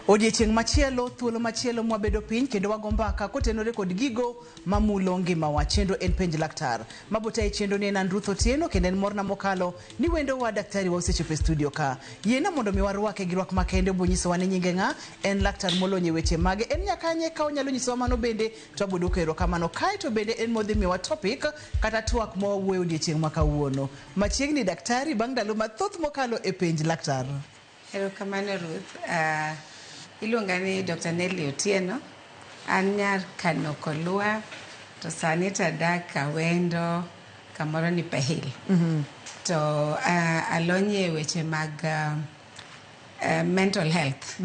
Odiechieng' machielo, thuolo machielo mwabedo piny kendo wago mbaka kotenore kod gigo mamulo ngimawa. Chendo en penj laktar. Mabuta e chendo ni en Ruth Otieno kendo en morna mokalo ni wendo wa daktari wa osechopo e studio ka. Yiena mondo mi warwake gi rwak makende bonyiso wane nyinge ng'a en laktar molonye weche mage. En nyakanye ka onyalo nyiso mano bende to abudo kero kamano. Kae to bende en modhi miwa topic kata twak mo wuoyo odiechieng' makawuono. Machiegni daktari bang' ndalo mathoth mokalo e penj laktar. Erokamano Ruth. Iluonga ni Dr. Nelly Otieno. An nyar Kano Kolua to sani tadak Awendo kamoro ni Pehil. To alonye weche mag mental health.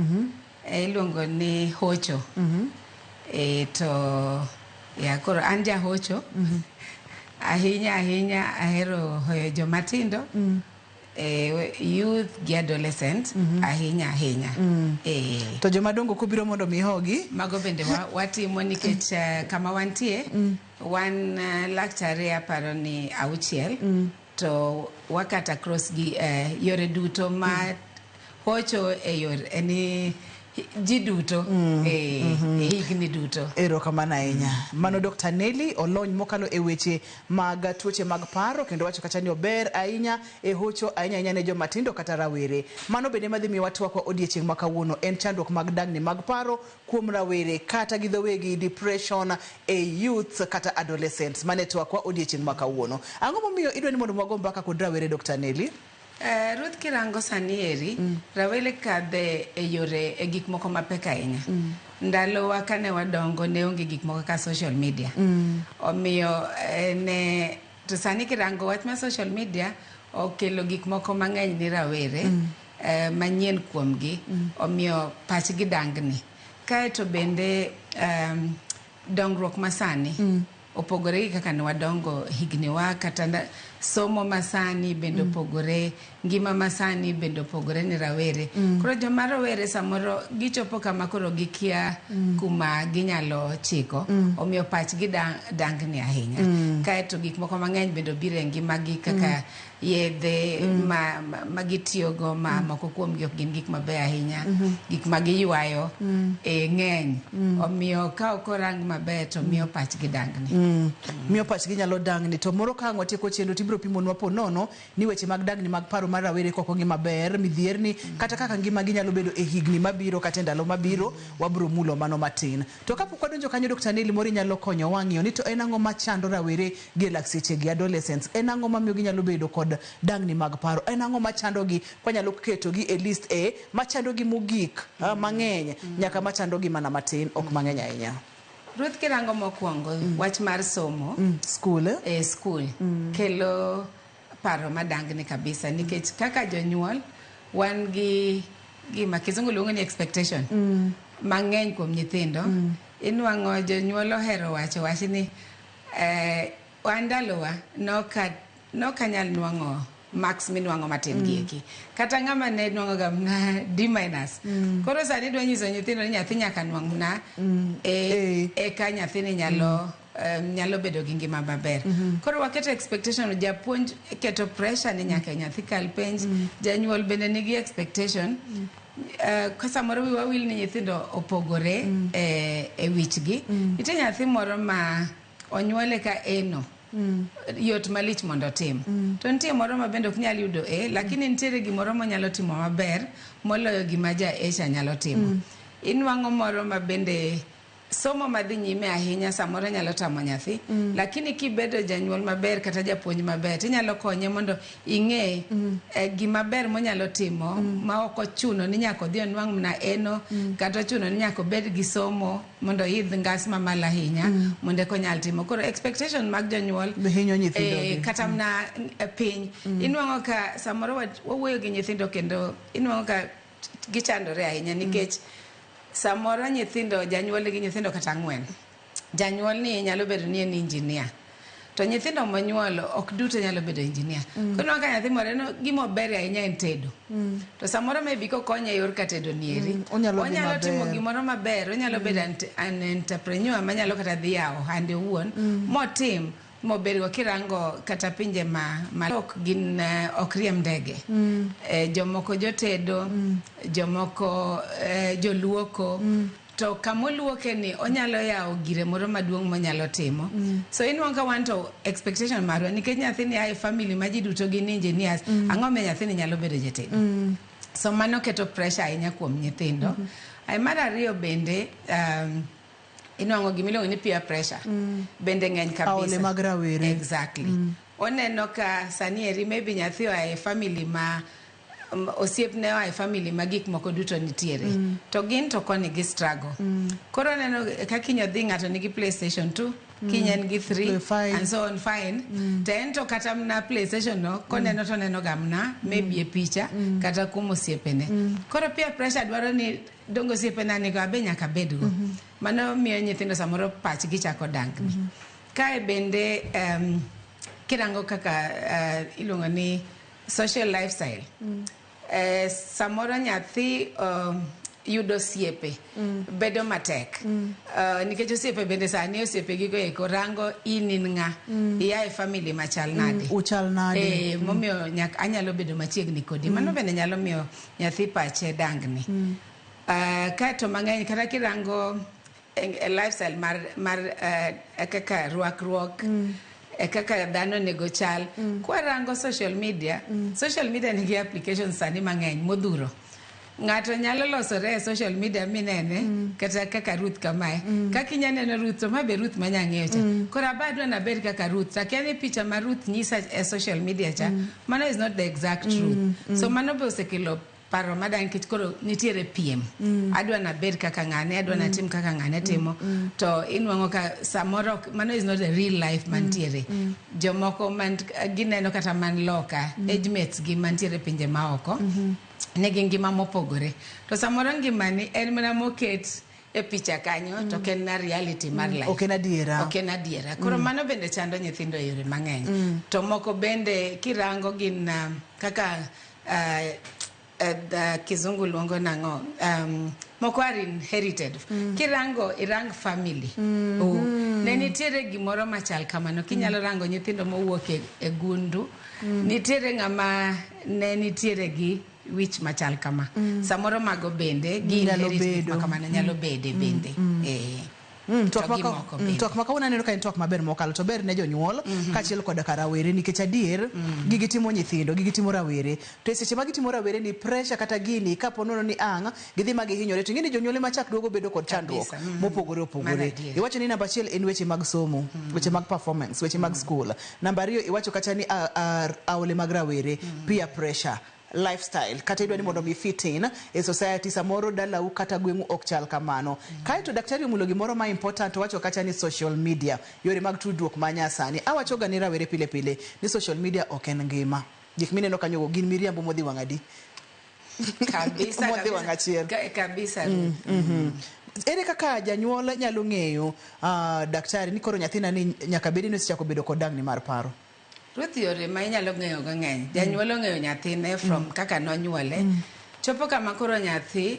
Iluongo ni hocho. To ya koro an ja hocho. Ahinya ahero hoyo jomatindo. Youth gi adolescent ahinya. To jomadongo kubiro mondo mi hogi mago bende watimo nikech kama wantie wan laktari aparo ni auchiel to wakata across gi yore duto ma hocho e yore eni ji duto higni duto. Erokamano ahinya. Mano Dr. Nelly olony mokalo e weche mag tuoche mag paro kendo wacho kata ni ober ahinya e hocho ahinya ne joma tindo kata rawere. Mano bende madhi miwa twak odiechieng' makawuono en chandruok mag dangni mag paro kuom rawere kata gi dhowegi depression e youth kata adolescents. Mane twak odiechieng' makawuono. Ang'o momiyo idwani mondo wago mbaka kod rawere Dr. Nelly? Ruth kirango sani eri, rawere kadhe e yore e gik moko mapek ahinya. Ndalo wa kane wadongo ne onge gik moko ka social media. Omiyo ne to sani kirango wach ma social media okelo gik moko mang'eny ni rawere manyien kuomgi. Omiyo pachgi dangni. Kae to bende dongruok masani opogore gi kaka ne wadongo higni wa kata somo masani bende opogore, ngima masani bende opogore ni rawere. Koro joma rawere samoro gichopo kama koro gikia kuma ginyalo chiko, omiyo pachgi dangni ahinya. Kae to gik moko mang'eny bende obiro e ngimagi kaka yedhe ma gitiyogo ma moko kuomgi ok gin gik mabeyo ahinya, gik ma giywayo ng'eny. Omiyo ka ok orang maber to miyo pachgi dangni. Miyo pachgi nyalo dangni. To moro ka ng'otieko chendo tibiro pimonwa po nono ni weche mag dangni mag paro mar rawere koko ngima ber midhierni kata kaka ngima gi nyalo bedo e higni mabiro kata ndalo mabiro wabiro mulo mano matin. To kapok wadonjo kanyo Dr. Nelly mori nyalo konyo wang'iyo ni to en ang'o machando rawere gi lak seche gi adolescents. En ang'o mamiyo ginyalo bedo kod dangni mag paro. En ang'o machandogi kwanyalo ketogi e list machandogi mogik mang'eny nyaka machandogi mana matin ok mang'eny ahinya. Ruth kirango mokwongo wach mar somo school school kelo paro madangni kabisa nikech kaka jonyuol wan gi gima kizungu luongo ni expectation mang'eny kuom nyithindo. Inwang'o jonyuol ohero wacho ni wan ndalowa nokanyal nwang'o max minwang'o matin gieki kata ng'ama ne nwang'o ga D-. Koro sani dwa nyiso nyithindo ni nyathi nyaka nwang' na ka nyathini nyalo bedo gi ngima maber. Koro waketo expectation, japuonj keto pressure ni nyaka nyathi kal penj, janyuol bende nigi expectation. Samoro wiwa wil ni nyithindo opogore e wichgi. Nitie nyathi moro ma onyuole ka eno yot malich mondo tim. To nitie moro ma bende ok nyal yudo lakini nitiere gimoro monyalo timo maber moloyo gima ja Asia nyalo timo. Inwang'o moro ma bende somo madhi nyime ahinya samoro nyalo tamo nyathi, lakini kibedo janyuol maber kata japuonj maber tinyalo konye mondo ing'e gima ber monyalo timo ma ok ochuno ni nyaka odhi onwang' mna eno kata ochuno ni nyaka obed gi somo mondo idh ngas mamalo ahinya mondo konyal timo. Koro expectation mag jonyuol hinyo nyithindo kata mna piny. Inwang'o ka samoro wawuoyo gi nyithindo kendo inwang'o ka gichandore ahinya nikech samoro nyithindo janyuol gi nyithindo kata 4. Janyuol ni nyalo bedo ni en engineer. To nyithindo monyuolo ok duto nyalo bedo engineer. Kono ka nyathi moro no gimo ber ahinya en tedo. To samoro maybe kokonye yor ka tedo nieri. Onyalo timo gimoro maber, onyalo bedo an entrepreneur manyalo kata dhi yawo hande owuon motim mobedo kirango kata pinje ma ok gin ok riemb ndege. Jomoko jotedo, jomoko joluoko, to kamoluoke ni onyalo yawo gire moro maduong' monyalo timo. So inwanga want to expectation marwa nikech nyathini ai family ma ji duto gin engineers, ang'o me nyathini nyalo bedo jatedo. So mano keto pressure ahinya kuom nyithindo. Ai mar ariyo bende inwango gimiluongo ni peer pressure. Bende ng'eny kabisa. Aole mag rawere. Exactly. Oneno ka sani eri maybe nyathi oae family ma osiepne oae family ma gik moko duto nitiere. To gin to koni gi struggle. Koro neno kaka inyodhi ng'ato nigi PlayStation 2, kinyen gi 3 and so on fine. To ento kata mna PlayStation no koneno to neno gamna maybe e picha kata kuom osiepene. Koro peer pressure dwaro ni dongo osiepena ni abe nyaka bedgo. Mano miyo nyithindo samoro pachgi chako dangni. Kae bende kirango kaka iluongo ni social lifestyle. Samoro nyathi yudo osiepe bedo matek. Nikech osiepe bende sani osiepe gigo eko rango in ng'a. Iae family machal nade. Uchal nade. Momiyo anyalo bedo machiegni kodi. Mano bende nyalo miyo nyathi pache dangni. Kaeto mang'eny kata kirango lifestyle mar kaka rwakruok, kaka dhano nego chal. Kwarango social media nigi applications sani mang'eny modhuro. Ng'ato nyalo losore e social media minene kata kaka Ruth kamae. Kaka inyaneno Ruth to mabe Ruth manyang'eyo cha. Koro abadwa naber kaka Ruth. Takiani picha ma Ruth nyisa e social media cha. Mano is not the exact truth. So mano be osekelo paro madan kit koro nitiere piem. Adwa naber kaka ng'ane, adwa natim kaka ng'ane timo. To inwango ka samoro mano is not a real life mantiere. Jomoko man gineno kata man loka, age mates gi mantiere pinje maoko. Negi ngima mopogore. To samoro ngimani en mana moket e picha kanyo to ken na reality mar life. Ok en adiera. Koro mano bende chando nyithindo e yore mang'eny. To moko bende kirango gin kaka kizungu luongo nang'o moko are inherited. Irang family. Ne nitiere gimoro machal kamano. Kinyalo rango nyithindo mowuok e gundu. Nitiere ng'ama ne nitiere gi wich machal kama. Samoro mago bende inherited makamano nyalo bede bende. Tok maka unaneno ka en tok maber mokalo to ber ne jonyuol kachiel kod rawere nikech adier gigi timo nyithindo gigi timo rawere to e seche ma gitimo rawere ni pressure kata gini kapo nono ni ang' gidhi magi hinyore to ng'eni jonyuol machak duogo bedo kod chandruok mopogore opogore. Iwacho ni namba achiel en weche mag somo, weche mag performance, weche mag school. Namba ariyo iwacho kata ni aole mag rawere, peer pressure, lifestyle kata idwa ni mondo mi fit in e society samoro dalau kata gweng'u ok chal kamano. Kae to daktari omulo gimoro ma important wacho kata ni social media, yore mag tudruok manyasani. Awacho ga ni rawere pile pile ni social media ok en ngima. Gik mineno kanyo gin miriambo modhi wang'adi. Kabisa. Modhi wang'achiel. Kabisa. Ere kaka janyuol nyalo ng'eyo daktari ni koro nyathina ni nyaka bedi ni osechako bedo kod dangni mar paro? Ruth yore ma inyalo ng'eyo go ng'eny. Janyuol ong'eyo nyathine from kaka nonyuole. Chopo kama koro nyathi,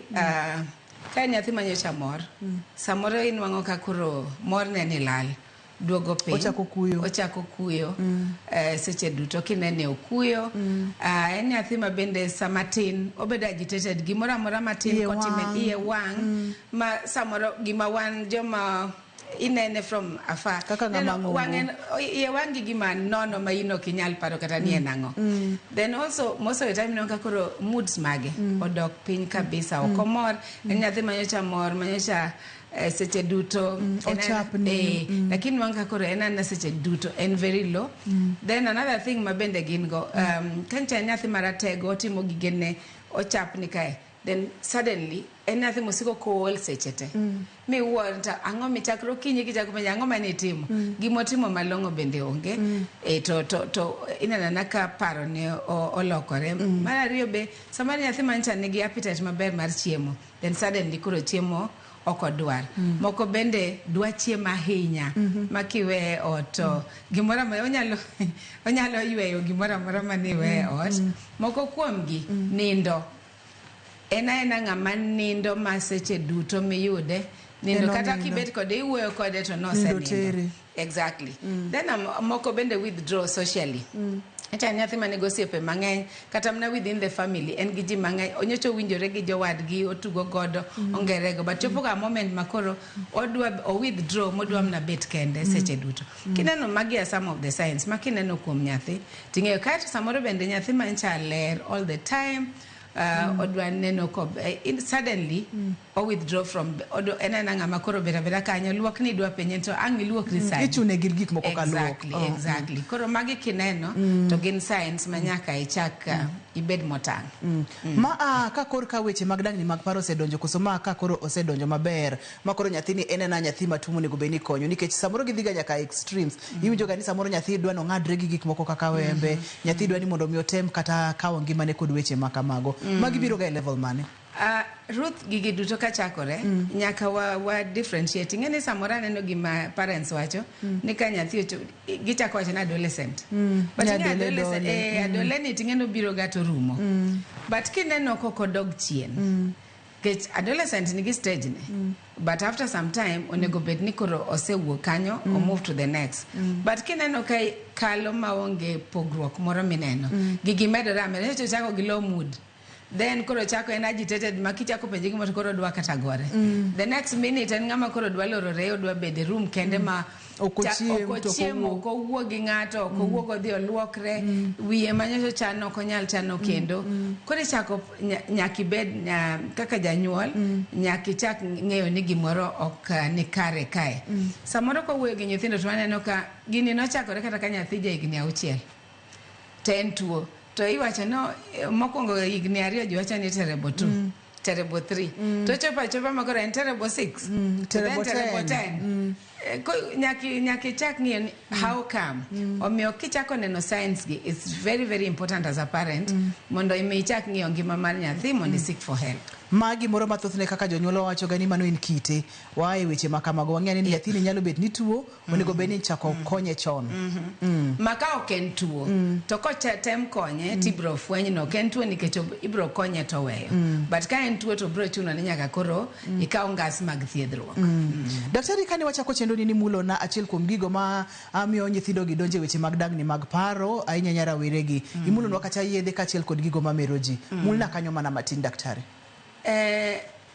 ka nyathi manyocha mor, samoro inwang'o ka koro mor ne ni lal. Duogo piny. Ochako kuyo. Seche duto kinene okuyo. En nyathi ma bende samatin, obedo agitated. Gimoro amora matin kotime iye wang'. Ma samoro gima wan joma inene from afar. Kaka ye wangi gima nono ma ino kinyal paro kata ni enang'o. Then also most of the time no kakoro moods mage odok piny kabisa okomor en nyathi manyocha mor manyocha seche duto lakini wanga koro en seche duto en very low. Then another thing mabende gin go kancha nyathi maratego otimo gigene ochapni kae. Then suddenly en nyathi mosiko kool sechete. Mi wuonta ang'o michakro kinyi kichako penja ang'o mane itimo. Gimotimo malong'o bende onge. To inanana ka paro ne olokore. Mar ariyo be sama nyathi mancha nigi appetite maber mar chiemo. Then suddenly kuro chiemo okodwar. Moko bende dwa chiemo ahinya. Makiwe ot gimoro ma onyalo yweyo gimoro amora maniwe ot. Moko kuomgi nindo. Ena ng'ama nindo ma seche duto miyude nindo kata kibet kode iwuoyo kode to nosenindo exactly then moko bende withdraw socially Echa nyathi mane gosiepe mang'eny kata mna within the family en gi ji mang'eny onyocho winjore gi jowadgi otugo godo ongerego but chopo ga moment makoro odwa o withdraw modwa mna bet kende seche duto kineno magi are some of the signs makineno kuom nyathi ting'eyo kata samoro bende nyathi mancha ler all the time odwa neno ko suddenly o withdraw from enana ngama koro bera kanyo luok ni dwa penye to ang iluok resign ichune gir gik moko ka luok exactly koro magi kineno to gin signs manyaka ichak ibed motang ma ka kor ka weche mag dangni mag paro osedonjo koso ma ka koro osedonjo maber ma koro nyathini enena nyathi matumo nego beni konyo nikech samoro gidhiga nyaka extremes iwinjo ga ni samoro nyathi dwa no ng'adre gi gik moko kaka wembe nyathi dwa ni mondo mi otem kata kawo ngimane kod weche makamago magi biro ga level mane Ruth gigi duto ka chakore nyaka wa differentiating ene samora neno gima parents wacho ni ka nyathi gichako wacho na adolescent but adolescent tingeno biro gato rumo but kineno koko dog chien kech adolescent nigi stage ne but after some time onego bed ni koro osewuok kanyo or move to the next but kineno kai kalo maonge pogruok moro mineno gigi medore amene chako gi low mood then koro chako en agitated makichako penje gima koro dwa kata gore the next minute en ngama koro dwa lorore odwa bede room kende ma okochiemo ko wuogi ngato ko wuogo dhi oluokre wiye manyo chano konyal chano kendo koro chako nyaki bed kaka janyuol nyaki chak ng'eyo ni gimoro ok ni kare kae samoro ko wuoyo gi nyithindo to aneno ka gini nochakore kata ka nyathi ja higni 6 ten tuo to iwacho no mokwongo higni 2 jiwacho ni terrible 2 terrible 3 to chopa makoro en terrible 6 terrible 10 nyaki chak ng'iyo how come omiyo kichako neno signs gi it's very very important as a parent mondo imi chak ng'iyo ngima mar nyathi mondo seek for help magi moro mathothne kaka jonyuol wacho ga ni mano in kite wae weche makamago wang'eni ni nyathini nyalo bet ni tuo onego bed ni chako konye chon maka oken tuo to kocha tem konye tibro fweny no ken tuo nikech ibro konye to weyo but ka en tuo to bro chuno ni nyaka koro ikaw ngas mag thiedhruok daktari kane wachako chendo ni mulo na achiel kuom gigo ma amiyo nyithindo gi donje weche mag dangni mag paro ahinya nyara weregi imulo no kata yedhe kachiel kod gigo mamero ji mulna kanyo mana matin daktari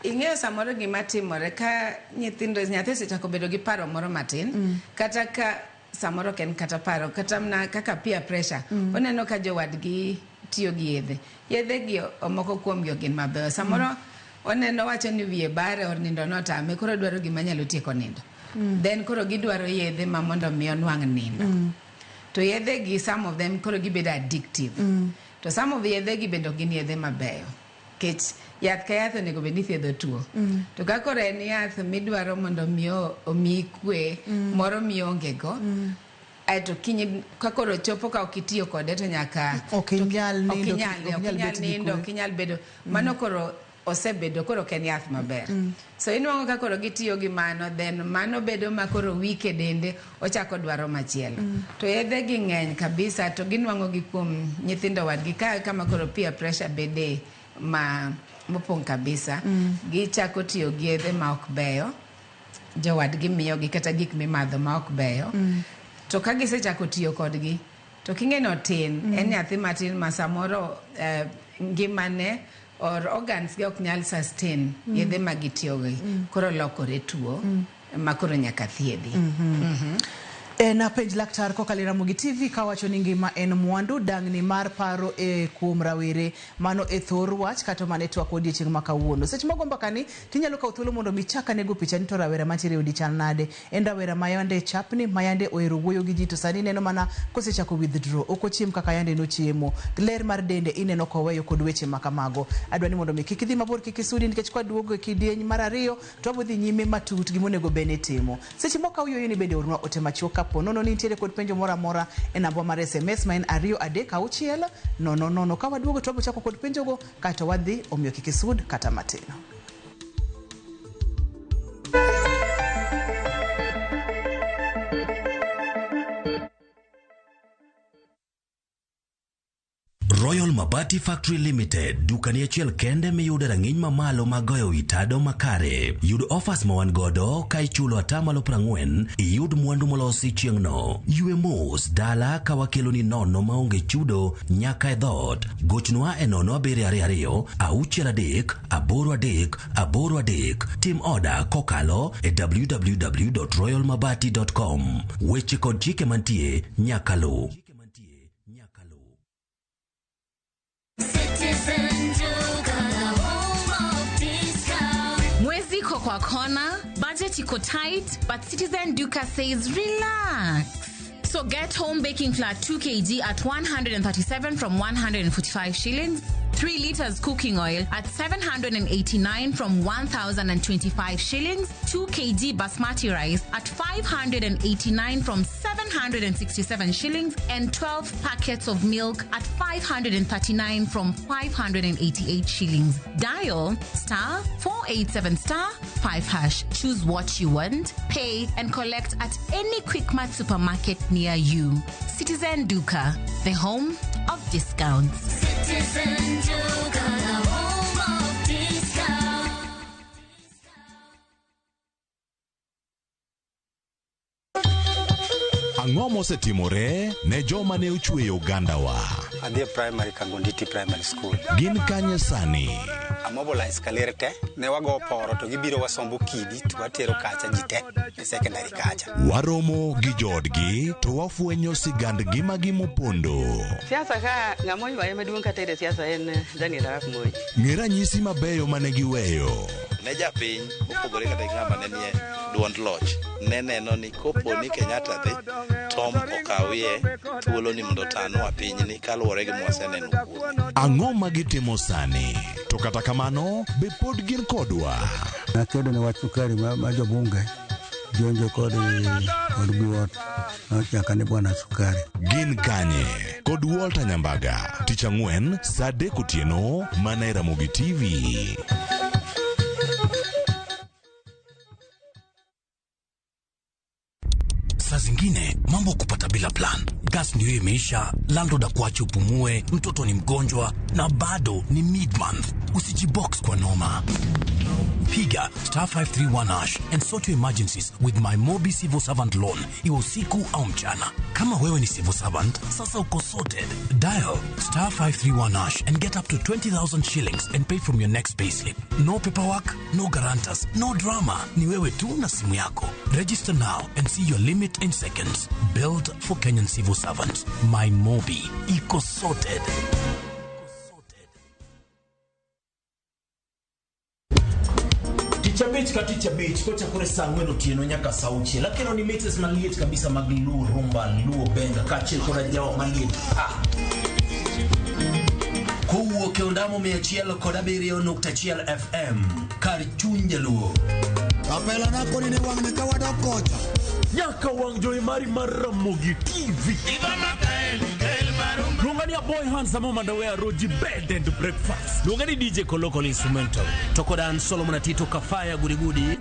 ing'eyo samoro gima timore ka nyathi sechako bedo gi paro moro matin kata ka samoro ken kata paro kata mna kaka peer pressure oneno ka jowadgi tiyo gi yedhe gi moko kuom gi gin mabeyo samoro oneno wacho ni wiye bare or nindo notame koro dwaro gima nyalo tieko nindo then koro gidwaro yedhe ma mondo mi onwang' nindo to yedhe gi some of them koro gibedo addictive to some of the yedhe gi bendo gin yedhe mabeyo kech yath ka yath onego bed ni thiedho tuo to ka koro en yath midwaro mondo omi kwe moro miongego aeto kinyi ka koro chopo ka okitiyo kode to nyaka okinyal nindo okinyal bedo mano koro osebedo koro ken yath maber so inwang'o ka koro gitiyo gi mano then mano bedo ma koro wike dende ochako dwaro machielo to yedhe gi ng'eny kabisa to ginwang'o gi kuom nyithindo wadgi kama koro peer pressure bede ma mopong' kabisa gichako tiyo gi yedhe ma ok beyo jowadgi miyogi kata gik mimadho ma ok beyo to ka gisechako tiyo kodgi to king'eno tin en nyathi matin ma samoro ngimane or organs gi ok nyal sustain yedhe ma gitiyogi koro lokore tuo ma koro nyaka thiedhi na penj laktar kokalo Ramogi TV kawacho ni ngima en mwandu dangni mar paro kuom rawere mano thor wach kata mane twak odiechieng' ma kawuono seche mago mbakani tinyalo kawo thuolo mondo michaka nego picha ni to rawera mantiere odi chal nade en rawera mayande chapni mayande ohero wuoyo gi ji to sani neno mana kosechako withdraw ok ochiem kaka yande nochiemo ler mar dende ineno koweyo kod weche makamago adwani mondo mi kik idhi mabor kik isudi nikech kwa duogo kidieny mar ariyo to abodhi nyime matut gimonego bene timo seche moko uyoyo ni bende orunwa otemachoka ponono ni nitiere kod penjo mora mora e namba mar SMS ma en 23600 ka waduogo to chako kod penjogo kata wadhi omiyo kik isud kata matin. Royal Mabati Factory Limited, dukani achiel kende miyude rang'iny mamalo magoyo witado makare. Yud offers ma wan godo ka ichulo atamalo 40, iyud mwandu molosi chieng'no. Yue mos dala ka wakelo ni nono maonge chudo nyaka e dhot. Gochnwa e 0722 63 83. Tim order kokalo e www.royalmabati.com. Weche kod chike mantie nyaka lu. Mwezi iko kwa kona, budget iko tight, but Citizen Duka says relax. So get home baking flour 2 kg at 137 from 145 shillings. 3 liters cooking oil at 789 from 1,025 shillings. 2 kg basmati rice at 589 from 767 shillings. And 12 packets of milk at 539 from 588 shillings. Dial star 487 star 5 hash. Choose what you want, pay and collect at any Quickmart supermarket near you. Citizen Duka, the home of discounts. Citizen Duka, the home of discounts. Ang'o mosetimore ne joma ne ochweyo Ugandawa? Adhi primary Kagonditi Primary School. Gin kanye sani? Mobilize kalerte ne wago poro to gibiro wasombo kidi to watero kacha jite e secondary kacha. Waromo gi jodgi to wafwenyo sigandgi magimopondo. Siasa ka ng'amoy waye maduong' kata e siasa en Daniel Arap Moi. Ng'e ranyisi mabeyo mane giweyo. Ne japiny opogore kata ng'ama ne nie duond loch ne neno ni kopo ni Kenyatta dhi Tom okawie thuolo ni mondo tanwa pinyni kaluwore gi mwaseneno kuome. Ang'o magitimo sani? To kata kamano be pod gin kodwa. Nakedo ne wach sukari ma jobunge jonjo kod buot nochaka ne bwana sukari. Gin kanye kod Walter Nyambaga tich ang'wen saa 3 otieno mana e Ramogi TV. Saa zingine mambo kupata bila plan. Gas ndio imeisha, landlord akuache upumue, mtoto ni mgonjwa na bado ni mid-month. Usijibox kwa noma. Piga star 531 # and sort your emergencies with my Mobi Civil Servant Loan, iwe usiku au mchana. Kama wewe ni civil servant, sasa uko sorted. Dial star 531 # and get up to 20,000 shillings and pay from your next payslip. No paperwork, no guarantors, no drama. Ni wewe tu na simu yako. Register now and see your limit in seconds. Build for Kenyan civil servants. My Mobi, iko sorted. Ticha beach kocha kure sangweno tieno nyaka sauchi lakini ni metes maliet kabisa maglu rumba luo benga kachil kora jawa maliet Kuwo ke ondamo 107.1 FM kar chunje luo Kapela nako ni wang ne kawada kocha. nyaka wang joy mari Ramogi TV Lungani ya boy handsome mandawea roji bed and breakfast. Lungani DJ Kolokolo instrumental. Toko dan Solomon Tito Kafaya gurigudi.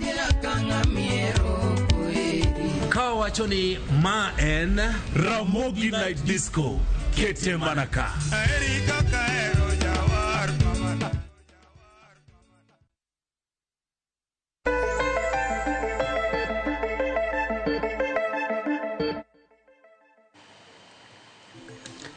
Kawa wachoni ma en Ramogi Night Disco. Kete manaka.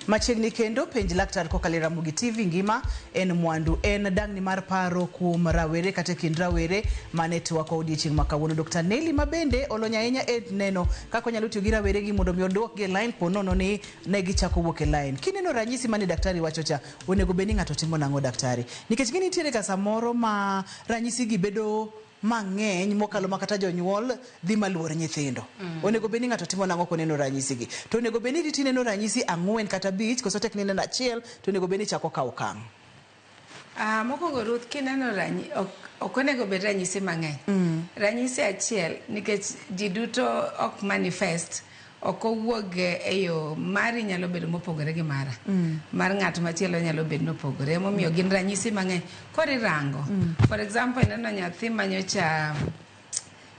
Machiegni kendo penj laktar kokalo Ramogi TV ngima en mwandu en dangni mar paro kuom rawere kata kind rawere mane tuwa kwa odiochieng' makawuono. Dr. Nelly Mabende olonya ahinya e neno kaka nyalo tiyo gi rawere gi mondo mi odwok gi line po nono ni ne gichako wuok e line. Kineno ranyisi mane daktari wacho cha onego beni ng'ato timo nang'o daktari? Nikech gini tiere ka samoro ma ranyisi gi bedo mang'eny mokalo makata jonyuol dhi maluor nyithindo. Onego beni ng'ato timo nang'o koneno ranyisi gi? To onego beni riti neno ranyisi ang'wen kata bich koso tek neno achiel to onego beni chako kawo okang'. Mokwongo Ruth kineno ranyisi ok onego bed ranyisi mang'eny. Ranyisi achiel nikech ji duto ok manifest ok owuog e yo mari nyalo bedo mopogore gi mara. Mar ng'at machielo nyalo bedo nopogore. Emomiyo gin ranyisi mang'eny. Kori rango. For example, ineno nyathi manyocha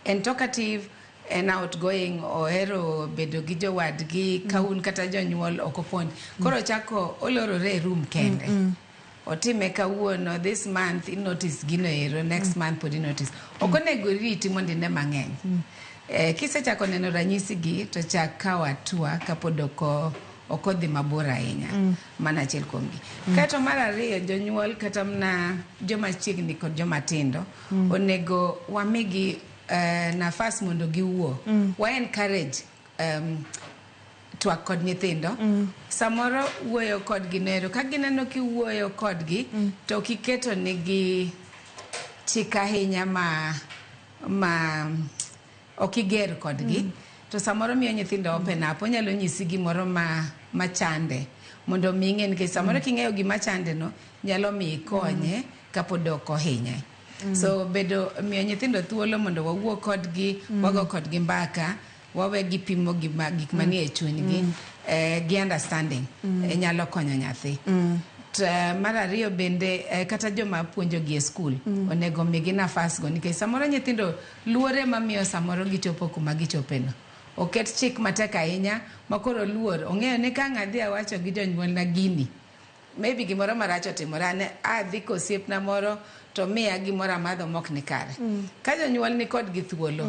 en talkative en outgoing ohero bedo gi jowadgi kaun kata jonyuol okopond koro chako olorore room kende otime kawuono this month in notice gino ero next month podi notice okonego riti mondo ine mang'eny kisechako neno ranyisi gi to chak kaw atua kapod okodhi mabor ahinya mana achiel kuomgi kato mar ariyo jonyuol kata mna joma chiegni kod joma tindo onego wamigi nafas mondo giwuo wa encourage twak kod nyithindo samoro wuoyo kodgi nero ka gineno kiwuoyo kodgi to kiketo nigi chik ahinya ma okiger kodgi to samoro miyo nyithindo open up onyalo nyisi gimoro machande mondo ming'e nikech samoro king'eyo gima chande no nyalo mi konye kapod ok ohinye so bedo miyo nyithindo thuolo mondo wawuo kodgi wago kodgi mbaka wawe gipimo gik manie chunygi gi understanding nyalo konyo nyathi mar ariyo bende kata joma puonjogi e skul onego migi nafas go nikech samoro nyithindo luore mamiyo samoro gichopo kuma gichopeno oket chik matek ahinya makoro luor ong'eyo ni ka ng'adhi awacho gi jonyuol na gini maybe gimoro marach otimore ne adhi kosiepna moro to miya gimoro amadho mok ni kare ka jonyuol ni kod gi thuolo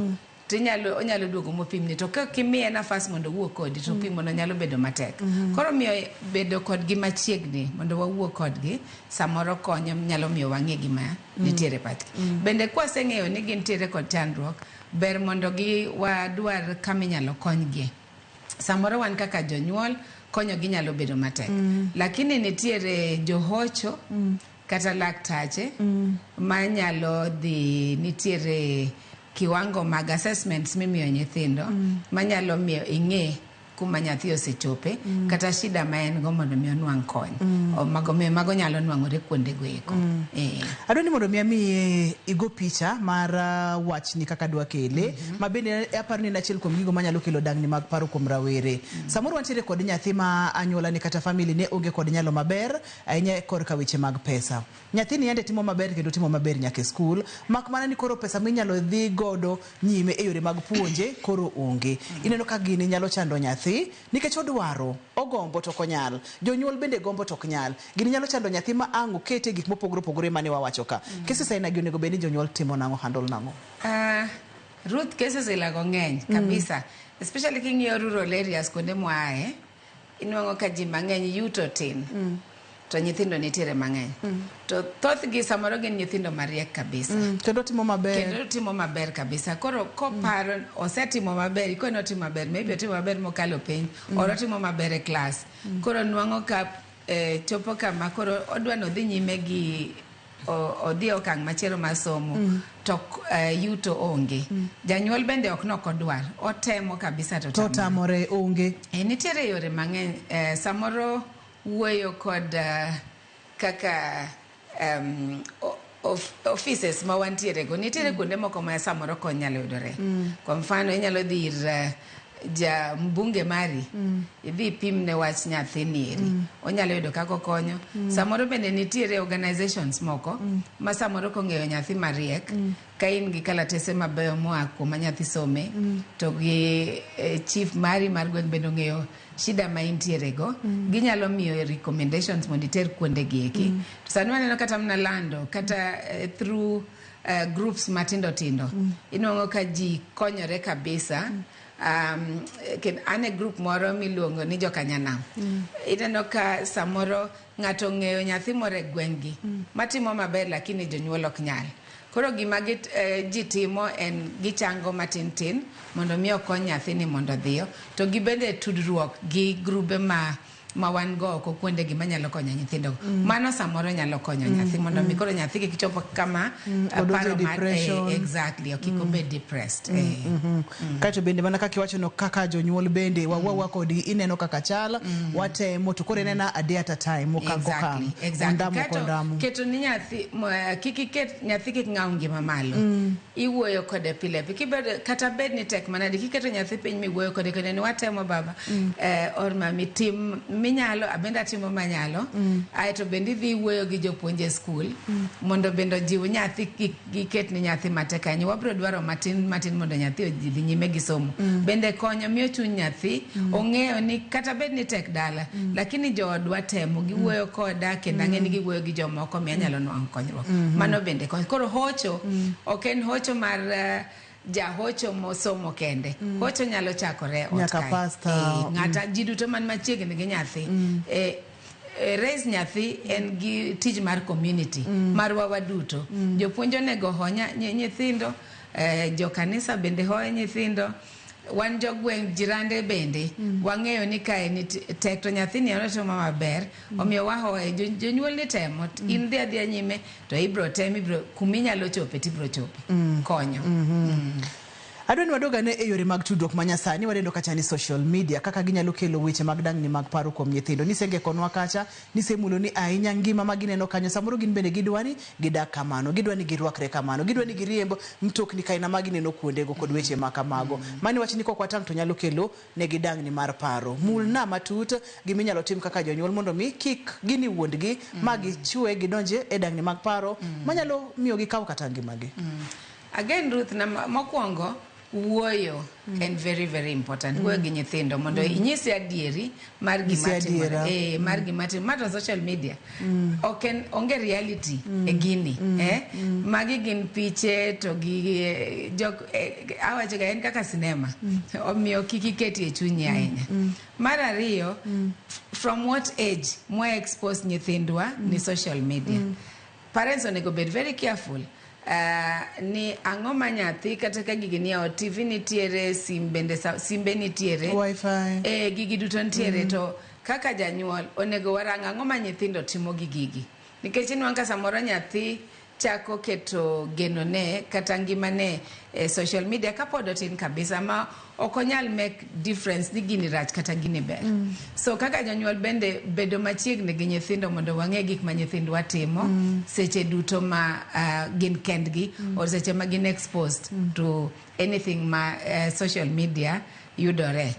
onyalo duogo mopimni to ka kimiye nafas mondo wuo kodi to pimono nyalo bedo matek koro miyo bedo kodgi machiegni mondo wawuo kodgi samoro konyo nyalo miyo wang'e gima nitiere pachgi bende kwaseng'eyo ni gintiere kod chandruok ber mondo wadwar kama inyalo konygie samoro wan kaka jonyuol konyogi nyalo bedo matek lakini nitiere johocho kata laktache manyalo dhi nitiere kiwango mag assessments mimiyo nyithindo manyalo miyo ing'e kuma nyathi osechope kata shida ma en go mondo mi onwang' kony mago nyalo nwang'ore kuonde go eko adwa ni mondo mi ami igo picha mar wachni kaka dwa kele mabende aparo ni achiel kuom gigo manyalo kelo dangni mag paro kuom rawere samoro wantiere kod nyathi ma anyuola ni kata family ne onge kod nyalo maber ahinya korka weche mag pesa nyathini yande timo maber kendo timo maber nyaka e skul mak mana ni koro pesa minyalo dhi godo nyime e yore mag puonje koro onge ineno ka gini nyalo chando nyathi nikech odwaro ogombo to konyal jonyuol bende gombo to knyal gini nyalo chando nyathi ma ango kete gik mopogore opogore mane wawacho ka kesi sai na gi onego beni jonyuol timo nango handle nango Ruth cases ilago ng'eny kabisa especially king'iyo rural areas kuonde mwae inwang'o ka ji mang'eny yuto tin to nyithindo nitiere mang'eny to thothgi samoro gin nyithindo mariek kabisa kendo timo maber kabisa koro koparo osetimo maber ikono timo maber maybe otimo maber mokalo piny oro timo maber e class koro nwang'o ka chopo kama koro odwa no dhi nyime gi odhi okang' machielo mar somo to yuto onge janyuol bende ok nokodwar otemo kabisa to tamore onge nitiere yore mang'eny samoro wuoyo kod kaka offices ma wantiere go nitiere kuonde moko ma samoro kony nyalo yudore kwa mfano inyalo dhi ir ja mbunge mari idhi pim ne wach nyathini eri onyalo yudo kako konyo samoro bende nitiere organizations moko ma samoro kong'eyo nyathi mariek ka in gi kalatese mabeyo moa kuma nyathi some to gi chief mari mar gweng' bende ong'eyo shida ma intiere go ginyalo miyo recommendations mondo iter kuonde gi eki to sani waneno kata mna lando kata through groups matindo tindo inwang'o ka ji konyore kabisa ane group moro miluongo ni Jokanyanam ineno ka samoro ng'ato ng'eyo nyathi moro e gweng'gi matimo maber lakini jonyuol ok nyal koro gima ji timo en gichango matin tin mondo mi okony nyathini mondo dhiyo to gibende tudruok gi grube ma wan go oko kuonde gima nyalo konyo nyithindo mano samoro nyalo konyo nyathi mondo mi koro nyathi kichopo kama paro mar exactly okiko be depressed kato bende mana kaka iwacho no kaka jonyuol bende wawa kodi ineno kaka chala watemo to kore nena a day at a time okang ondamo keto ni nyathi kikiket nyathi kik ng'aw ngima malo iwuoyo kode pile kibedo kata bed ni tek mana kiketo nyathi piny miwuoyo kode kendo ni watemo baba or mami tim minyalo abenda timo manyalo aeto bendi dhi wuoyo gi jopuonje skul mondo bendo jiw nyathi giket ni nyathi mate kanyo wabro dwaro matin mondo nyathi odhi nyime gi somo bende konyo miyo chuny nyathi ong'eyo ni kata bed ni tek dala lakini joodwa temo giwuoyo koda kendo ang'e ni giwuoyo gi jomoko miya nyalo nwang'o konyruok mano bende konyo koro hocho ok en hocho mar jahocho mosomo kende hocho nyalo chakore ng'ata ji duto man machiegni gi nyathi raise nyathi en gi tij mar community marwa waduto jopuonj onego honya nyithindo jokanisa bende hoyo nyithindo wan jogweng' jirande bende wang'eyo ni kae ni tek to nyathini anotomo maber omiyo wahoye jonyuol ni temo in dhi adhiya nyime to ibro kuminyalo chope tibro chope konyo adwa ni wadogane e yore mag tudruok manyasani wadendo kacha ni social media kaka ginyalo kelo weche mag dang'ni mag paro kuom nyithindo nisengekonwa kacha nisemulo ni ahinya ngima magineno kanyo samoro gin bende gidwani gidak kamano gidwani girwakre kamano gidwani giriemb mtokni kaina magineno kuondego kod weche makamago mani wach ni kokwatang' to nyalo kelo ne gidang'ni mar paro mulna matut giminyalo tim kaka jonyuol mondo mi kik gini wuondgi magichwe gidonje e dang'ni mag paro manyalo miyo gikaw kata ngimagi again Ruth na mokwongo wuoyo en very very important wuoyo gi nyithindo mondo inyisi adieri mar gimatimore mar gimatimore mato social media onge reality e gini magi gin piche to gi awacho ga en kaka sinema omiyo kiki keti e chunyi ahinya mar ariyo from what age mo expose nyithindwa ni social media parents onego bed very careful ni ang'o ma nyathi kata ka gigi ni o TV nitiere simbe nitiere wifi gigi duto nitiere to kaka janyuol onego warang ang'o ma nyithindo timo gi gigi nikech inwanga samoro nyathi chako keto genone kata ngimane social media kapod otin kabisa ma okonyal make difference ni gini rach kata gini ber so kaka janyuol bende bedo machiegni gi nyithindo mondo wang'e gik ma nyithindwa timo seche duto ma gin kendgi or seche ma gin exposed to anything ma social media yudore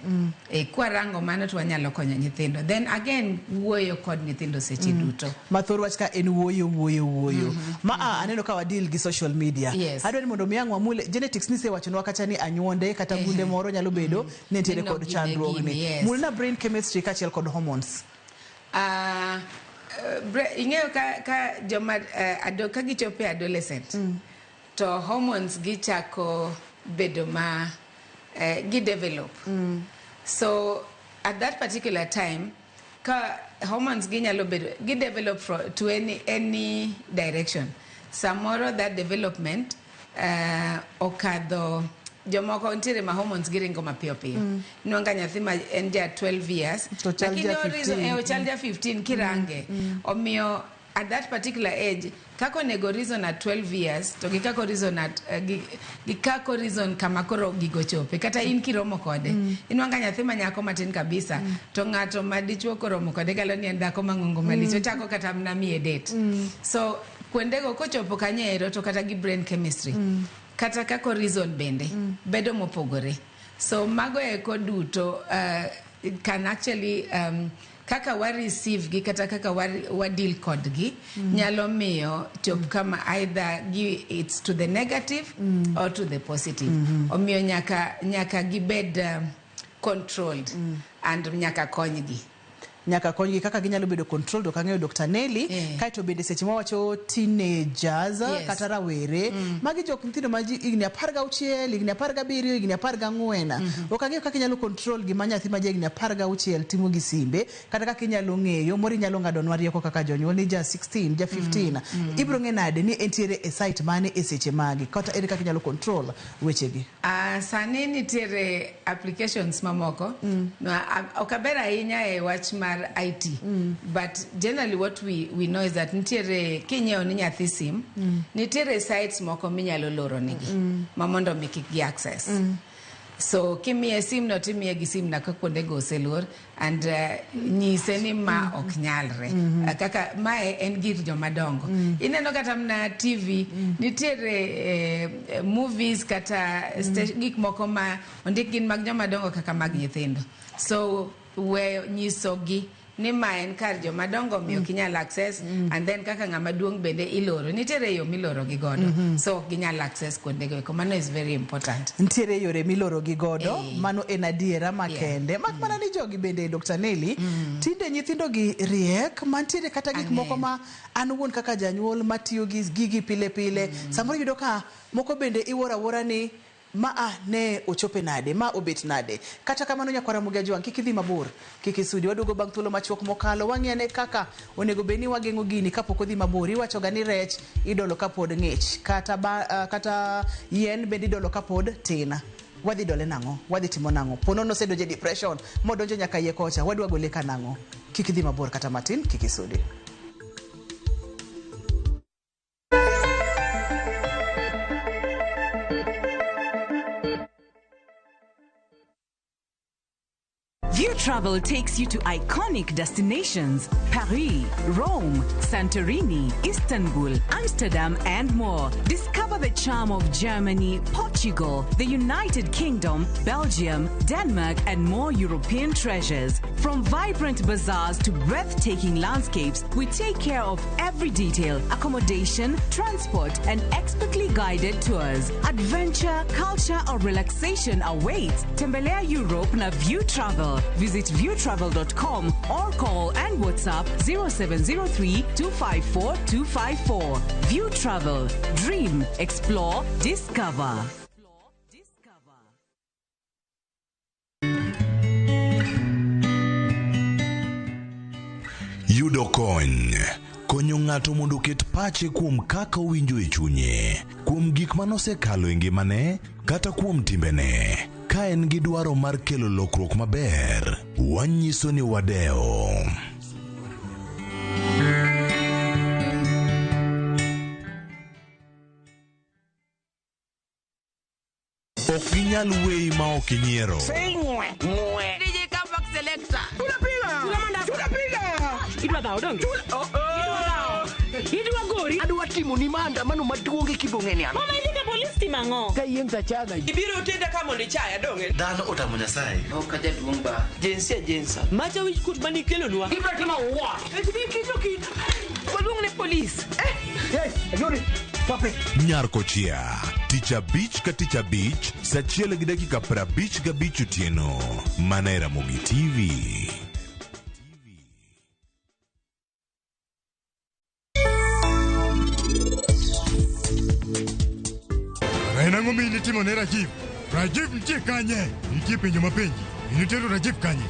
kwarango mano to wanyalo konyo nyithindo then again wuoyo kod nyithindo seche duto mathor wach ka en wuoyo aneno ka wadil gi social media adwa ni mondo miang'wa mule genetics ni sewachonwa kacha ni anyuonde kata gunde moro nyalo bedo ne nitiere kod chandruogni mulna brain chemistry kachiel kod hormones ing'eyo ka joma ka gichope adolescent to hormones gichako bedo ma develop so at that particular time ka hormones ginyalo bedo develop to any direction samoro that development okadho jomoko ntiere ma hormones giringo mapiyo nwanga nyathi ma en ja 12 years lakini ochal ja 15 kirange omiyo at that particular age kako nego reason at 12 years to gikako reason at gikako reason kama koro gigo chope kata in kiromo kode inwanga nyathi manyako matin kabisa to ng'ato madichuo koromo kode galo ni endako mang'ongo malicho chako kata mnamie date so kwendego kochopo kanyero to kata gi brain chemistry kata kako reason bende bedo mopogore so mago eko duto can actually kaka wa receive gi kata kaka wa deal kod gi nyalo miyo chop kama either it's to the negative or to the positive omiyo nyaka gibed controlled and nyaka konygi kaka ginyalo bedo control do kang'eyo Dr. Nelly kaito bende seche mawacho teenagers kata rawere magi jok nyithindo ma igni 16 igni 17 igni 14 okang'eyo kaka inyalo control gima nyathi ma igni 16 timo gi simbe kata kaka inyalo ng'eyo mori nyalo ng'adonwa rieko kaka jonyuol ni ja 16 ja 15 ibro ng'e nade ni entiere e site mane e seche magi kata ere kaka inyalo control wechegi sani nitiere applications mamoko okabera ahinya e wach mar IT but generally what we know is that nitiere kinyeo ni nyathi sim nitiere sites moko minyalo loro nigi mamondo mikik gi access so kimiye sim no timiye gi sim na kakwonde go oselor and nyise ni ma ok nyalre kaka mae en gir jomadongo ineno kata mna TV nitiere movies kata gik moko ma ondik gin mag jomadongo kaka mag nyithindo so we nyisogi ni ma en kar joma dongo miyo kinyal access and then kaka ng'ama duong' bende iloro nitiere yo miloro gi godo so ginyal access kuonde go mano is very important. Ntiere yore miloro gi godo mano en adiera makende mak mana ni jogi bende Dr. Nelly tinde nyithindo gi riek mantiere kata gik moko ma an wuon kaka janyuol matiyo gi gigi pile pile samoro yudo ka moko bende iwora ni ne ochope nade ma obet nade kata kamano nyakwara muga jwang kik idhi mabor kik isudi wadugo bang' thuolo machuok mokalo wang'iyane kaka onego beni wageng'o gini kapok odhi mabor iwacho ga ni rech idolo kapod ng'ich kata yien bende idolo kapod tin wadhi dole nang'o wadhi timo nang'o ponono sedonje depression modonjo nyaka yie kocha wadwa gole ka nang'o kik idhi mabor kata matin kik isudi. View Travel takes you to iconic destinations: Paris, Rome, Santorini, Istanbul, Amsterdam, and more. Discover the charm of Germany, Portugal, the United Kingdom, Belgium, Denmark, and more European treasures. From vibrant bazaars to breathtaking landscapes, we take care of every detail: accommodation, transport, and expertly guided tours. Adventure, culture, or relaxation awaits. Tembelea Europe na View Travel. Visit viewtravel.com or call and WhatsApp 0703 254 254. View Travel. Dream, explore, discover. Yudo kony. Konyo ng'ato mondo ket pache kuom kaka owinjo e chunye, kuom gik manosekalo e ngimane, kata kuom timbene. Ka en gi dwaro mar kelo lokruok maber, wanyiso ni wadeo. Ok ginyal weyi ma ok inyiero. DJ Kampak Selector. Tunapiga. Idwa dhao donge? Idwa gori? Adwa timo ni maandamano maduong' kibong'eni ano. Mama ilika polisi timang'o? Ka yieng' tachaga. Ibiro tenda kama ni chaya donge? Dhano otamo Nyasaye. Ka jaduong' ba. Jensa. Macha wich kut mani kelo nwa. Ibiro timo wa. Kinyo. Waluong ne polisi. Yes, ayuri. Pape. Nyarko chia. Ticha Beach ka Ticha Beach. Sachiel gi dakika 55 otieno. Manera Mugi TV. Nango mini timo ne Rajiv. Rajiv nitie kanye? Nitie penjo mapenji. Initero Rajiv kanye?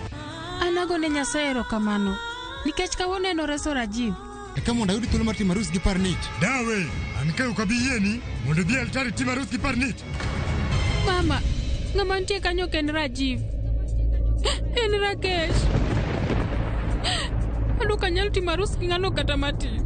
Anago ne Nyasaye erokamano. Nikech kawuono en oreso Rajiv. Eka mondo ayud thuolo mar timo arus gi Parnit. Dawe, an ka ok abi yieni mondo dhi altari timo arus gi Parnit. Mama, ng'ama nitie kanyo ken Rajiv. En Rakesh. Ado kanyal timo arus gi ng'ano kata matin.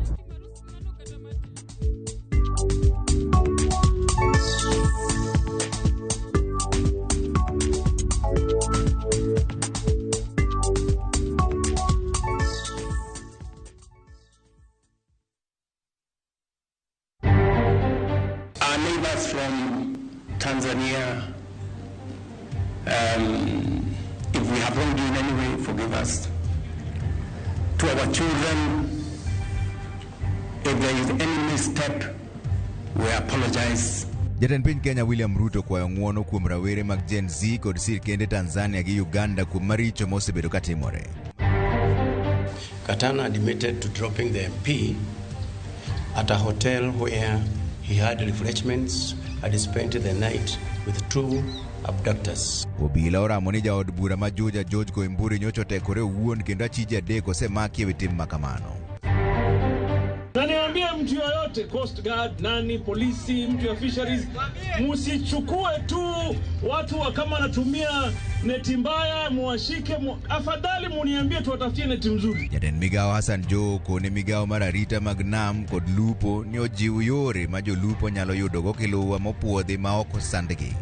From Tanzania, if we have wronged you in any way, forgive us. To our children, if there is any misstep, we apologize. Jatend piny Kenya William Ruto kwayo ng'uono kuom rawere mag Gen Z kod sirkende Tanzania gi Uganda kuom maricho mosebedo katimore. Katana admitted to dropping the MP at a hotel where he had refreshments and spent the night with two abductors. Obila oramo ni jaod bura ma Juja George Koimburi nyocho tekore owuon kendo achije adek osemaki ewi tim makamano. Na niambie mtu yoyote, Coast Guard, nani, polisi, mtu ya fisheries, musichukue tu watu wa kama natumia neti mbaya, muwashike, afadhali muniambie tuwatafutie neti mzuri. Jatend migao Hassan Jo kone migao mar arita mag nam kod lupo ni ojiw yore ma jolupo nyalo yudogo kiluwa mopuodhi ma ok osandgi.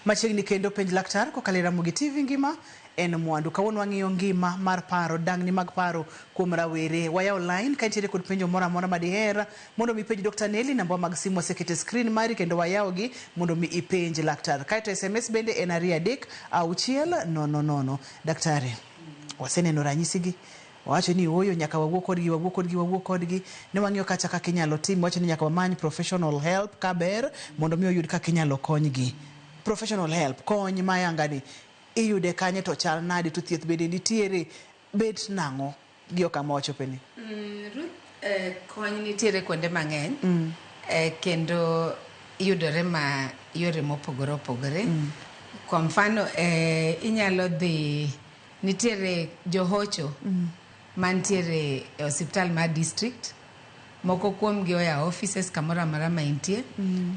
Machiegni kendo penj laktar kokalo Ramogi TV ngima en mwandu. Kawuono wang'iyo ngima mar paro, dangni mag paro kuom rawere. Waya online ka nitiere kod penjo moro amora madiher mondo mi penj Dr. Nelly, namba mag simu wasekete screen mari kendo wayawogi mondo mi ipenj laktar. Kaeto SMS bende en 23 Daktari, waseneno ranyisigi. Wacho ni oyo nyaka wawuok kodgi. Ne wang'iyo kacha kaka inyalo tim. Wacho ni nyaka wamany professional help kaber mondo mi oyud kaka inyalo konygi. Professional help, kony mayangani iyude kanye to chal nade, to thieth bende nitiere bet nang'o gi okama wachopeni? Kony nitiere kuonde mang'eny kendo yudore ma yore mopogore opogore. Kwa mfano inyalo dhi, nitiere johocho mantiere e hospital mar district, moko kuom gi oya offices kamora mara ma intie.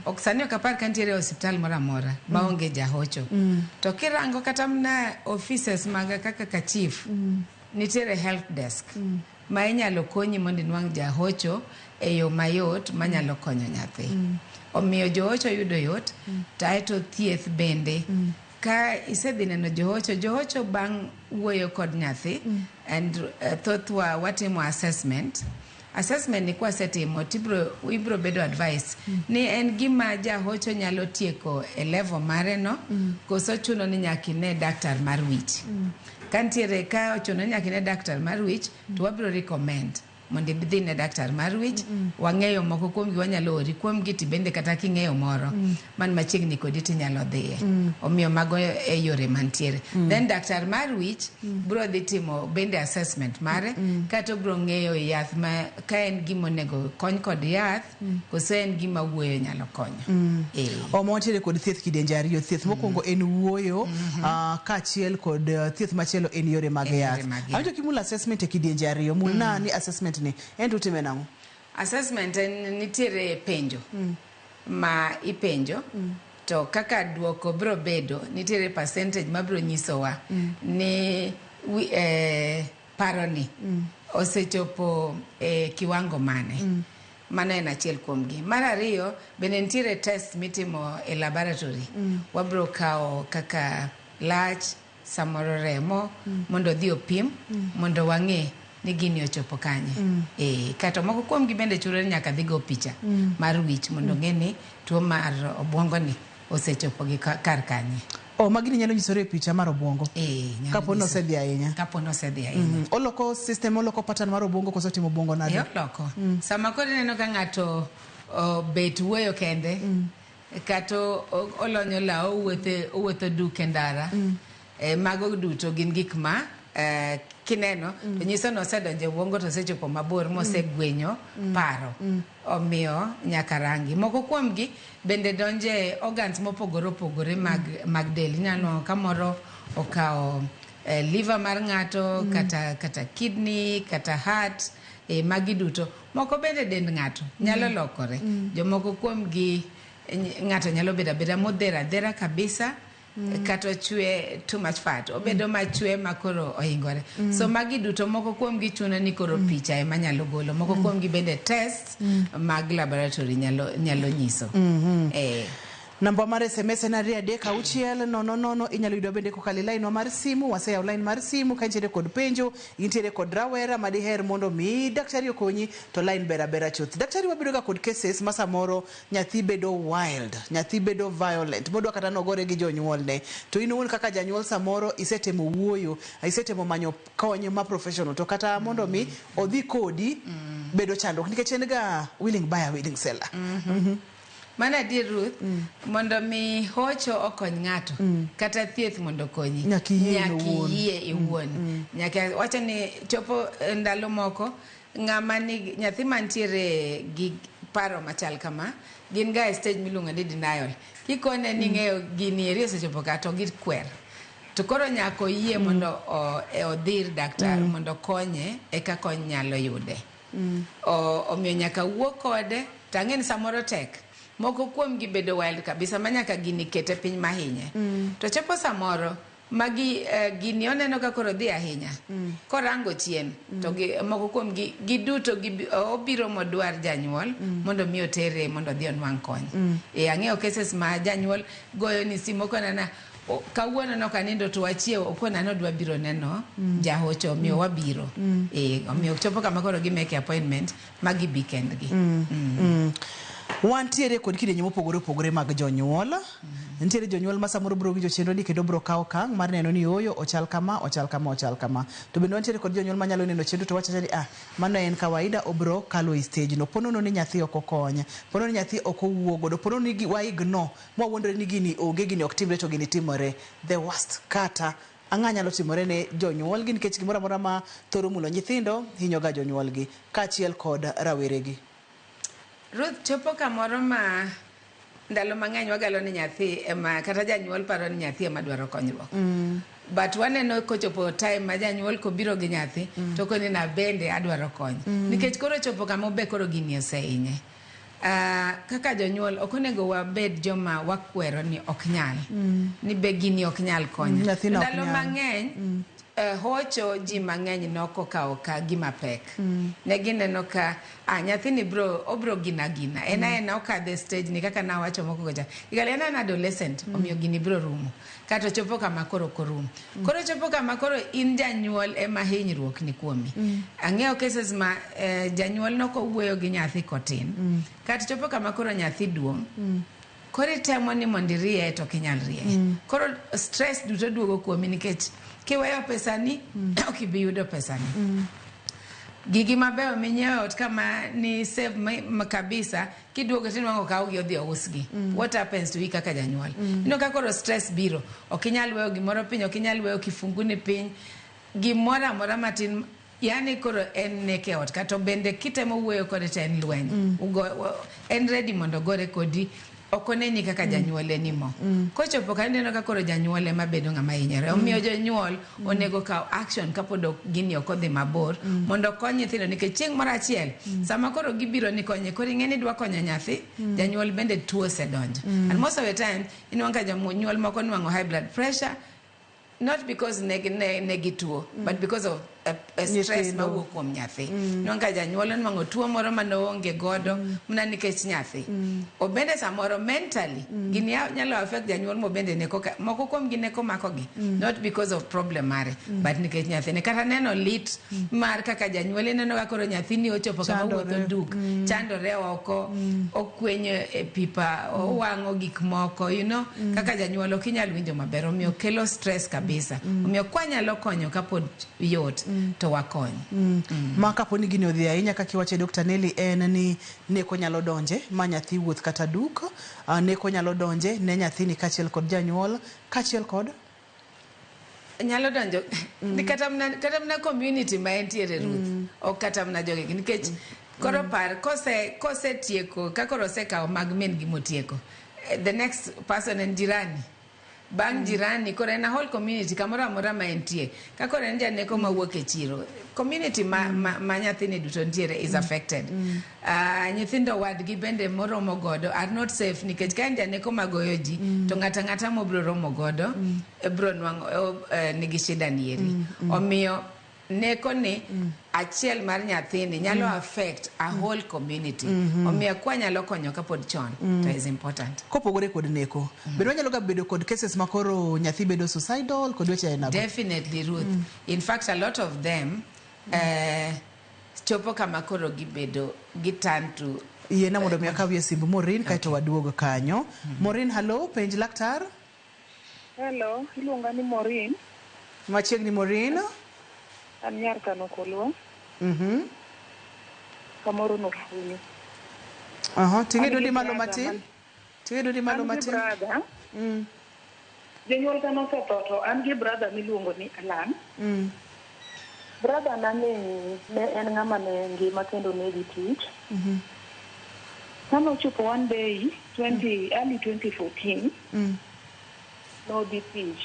Ok sani ok apar ka nitiere hospital mora mora maonge jahocho. To kirango kata mna offices maga kaka ka chief, nitiere help desk ma inyalo konyi mondo inwang' jahocho e yo mayot manyalo konyo nyathi. Omiyo johocho yudo yot, taeto thieth bende. Ka isedhi neno johocho bang' wuoyo kod nyathi, and thothwa watimo assessment ni kwa setimo ibro bedo advice ni en gima jahocho nyalo tieko e level mare no, koso chuno ni nyaka ine daktar mar wich. Kantiere ka ochuno ni nyaka ine daktar mar wich, to wabro recommend mondo idhi ne daktar mar wich. Wang'eyo moko kuom gi wanyalo ori kuom gi, tibende kata king'eyo moro man machiegni kodi tinyalo dhiye. Omiyo mago e yore mantiere. Then daktar mar wich bro dhi timo bende assessment mare, kata bro ng'eyo yath ma ka en gima onego kony kod yath, koso en gima wuoyo nyalo konyo. Omo nitiere kod thieth kidienje ariyo. Thieth mokwongo en wuoyo, kaachiel kod thieth machielo en yore mag yath. Awinjo kimul assessment e kidienje ariyo. Mulna ni assessment ni endo time nang'o? Assessment nitiere penjo ma ipenjo, to kaka duoko bro bedo, nitiere percentage ma bro nyisowa ni paroni osechopo kiwango mane. Mano en achiel kuom gi. Mar ariyo bende nitiere test mitimo e laboratory. Wabro kawo kaka lach, samoro remo, mondo dhi opim mondo wang'e ni gini ochopo kanye. Kata moko kuom gi bende chulo nyaka dhi go picha mar wich mondo ng'e ni tuo mar obwongo ni osechopo gi kar kanye. Magini nyalo nyisore e picha mar obwongo. Kapo nosedhi ahinya. Oloko system, oloko pattern mar obwongo koso timo obwongo nade? Oloko. Sama kodi neno ka ng'ato bet wuoyo kende, kato olonyo la owuotho duke ndara. Mago duto gin gik ma kineno to nyiso no osedonjo obwongo to osechopo mabor mosegwenyo paro. Omiyo nyaka rangi. Moko kuom gi bende donje organs mopogore opogore mag del. Nyalo kamoro okawo liver mar ng'ato, kata kidney, kata heart, magi duto. Moko bende dend ng'ato nyalo lokore. Jomoko kuom gi ng'ato nyalo beda modhera kabisa, kato chwe too much fat, obedo machwe makoro ohingore. So magi duto moko kuom gi chuno ni koro picha ema nyalo golo. Moko kuom gi bende test mag laboratory nyalo nyiso. Namba mar SMS en 23 inyalo yudo bende kokalo line mar simu. Waseyawo line mar simu ka nitiere kod penjo, intiere kod rawera madiher mondo mi daktari okonyi, to line bera chuth. Daktari wabedo ga kod cases ma samoro nyathi bedo wild, nyathi bedo violent, modwa kata nogore gi jonyuolne. To in uwuon kaka janyuol samoro isetemo wuoyo, isetemo manyo kony ma professional, to kata mondo mi odhi kodi bedo chandruok nikech en ga willing buyer willing seller. Mana di Ruth, mondo mi hocho okony ng'ato, kata thieth mondo konyi, nyaki yie iwuon. Nyaka wacha ni chopo ndalo moko, ng'ama ni nyathi mantiere gi paro machal kama, gin ga stage miluongo ni denial. Kikone ni ng'eyo gini eri osechopo ka to git kwer. To koro nyako yie mondo odhir daktar mondo konye eka kony nyalo yude. Omiyo nyaka wuo kode, tang'en samoro tek. Moko kuom gi bedo wild kabisa manyaka gini kete piny mahinye. To chopo samoro magi gini oneno ka koro dhi ahinya korango chien to moko kuom giduto obiro modwar janyuol mondo mi otere mondo dhi onwang' kony ang'eyo cases ma janyuol goyo ni simo konana kawuono no kanindo to wachiewo okona nodwa biro neno jahocho omiyo wabiro omiyo chopo kama koro gi make appointment magi bi kendgi wantiere kod kidienje mopogore opogore mag jonyuol nitiere jonyuol ma samoro biro winjo chenro ni kendo biro kawo okang' mar neno ni oyo ochal kama to bende wantiere kod jonyuol manyalo neno chenro to wacho ni mano en kawaida obro kalo e stage no ponono ni nyathi ok okony ponono ni nyathi ok owuo godo ponono ni waigno mwawuondore ni gini onge gini ok timre to gini timore the worst kata ang'a nyalo timore ne jonyuol gi nikech gimoro amora ma thoro mulo nyithindo hinyoga jonyuol gi kaachiel kod raweregi. Ruth, chopo kamoro ma ndalo mang'eny wagalo ni nyathi ema kata janyuol paro ni nyathi ema dwaro konyruok but waneno kochopo time ma janyuol kobiro gi nyathi to koni na bende adwaro kony nikech koro chopo kama be koro gini oseinye kaka jonyuol ok onego wabed joma wakwero ni ok nyal ni be gini ok nyal konyo ndalo mang'eny hocho ji mang'eny noko kawo ka gima pek ne gineno ka nyathini obro gina ena okadhe stage ni kaka nawacho moko gocha igali en adolescent omiyo gini biro rumo kata chopo kama koro korum koro chopo kama koro in janyuol ema hinyruok ni kuomi ang'eyo cases ma janyuol noko wuoyo gi nyathi kotin kata chopo kama koro nyathi duong' koro temo ni mondirie to kinyal rie koro stress duto duogo kuomi nikech kiweyo pesani ok ibi yudo pesani gigi mabeyo minyiewo ot kama ni save kabisa kiduogo tinwang'o kawo gi odhi ousgi what happens to you kaka janyuol ka koro stress biro ok inyal weyo gimoro piny ok inyal weyo kifunguni piny gimoro amora matin yani koro en neke ot kata bende kitemo wuoyo kode to en lweny en ready mondo gore kodi okoneni kaka janyuol ni mo kochopo kaneno ka koro janyuol ema bedo ng'ama hinyore omiyo jonyuol onego kaw action kapod gini ok odhi mabor mondo kony nyithindo nikech chieng' moro achiel sama koro gibiro ni konye koro ing'eni dwa konyo nyathi janyuol bende tuo osedonjo and most of the time inwang'o ka jonyuol moko nwang'o high blood pressure not because negi tuo but because of a stress ma wuok kuom nyathi nonka janyuol nwang'o tuo moro manoonge godo mna nikech nyathi obende samoro mentally gini nyalo affect janyuol mobende neko moko kuom gi neko makogi not because of problem mare but nikech nyathi ne kata neno lit mar kaka janyuol neno ka koro nyathi ni ochopo kama wuotho duk chandore oko okwenyo e pipa owang'o gik moko kaka janyuol ok inyal winjo maber omiyo kelo stress kabisa omiyo kwanyalo konyo kapod yot to wakony ma kaponi gini odhi ahinya kaka iwacho Dr. Nelly en ni neko nyalo donje ma nyathi wuoth kata duk neko nyalo donje ne nyathini kaachiel kod janyuol kaachiel kod nyalo donjo kata mna community ma entiere Ruth ok kata mna jogi nikech koro par kose tieko ka koro osekawo mag min gi motieko the next person en jirani bang' jirani koro en a whole community kamoro amora ma entie ka koro en janeko mawuok e chiro community ma nyathini duto ntiere is affected nyithindo wadgi bende moromo godo are not safe nikech ka en janeko magoyo ji to ng'ata mobro romo godo bro nwang'o nigi shida nieri omiyo neko ni achiel mar nyathini nyalo affect a whole community omiyo kwa nyalo konyo kapod chon to is important kopogore kod neko bedo nyalo ga bedo kod cases makoro nyathi bedo suicidal kod weche aina definitely Ruth in fact a lot of them chopo kama koro gibedo giturn to yena mondo mi akawie simbu Morin kaito waduogo kanyo Morin hello penj laktar hello iluonga ni Morin machiegni Morin an nyar kano kolwa kamoro no funyo tingi dudi malo matin brother jonyuol kano to an gi brother miluongo ni Alan brother nane en ng'ama ne ngima kendo ne dhi tich kama ochopo one day early 2014 no dhi tich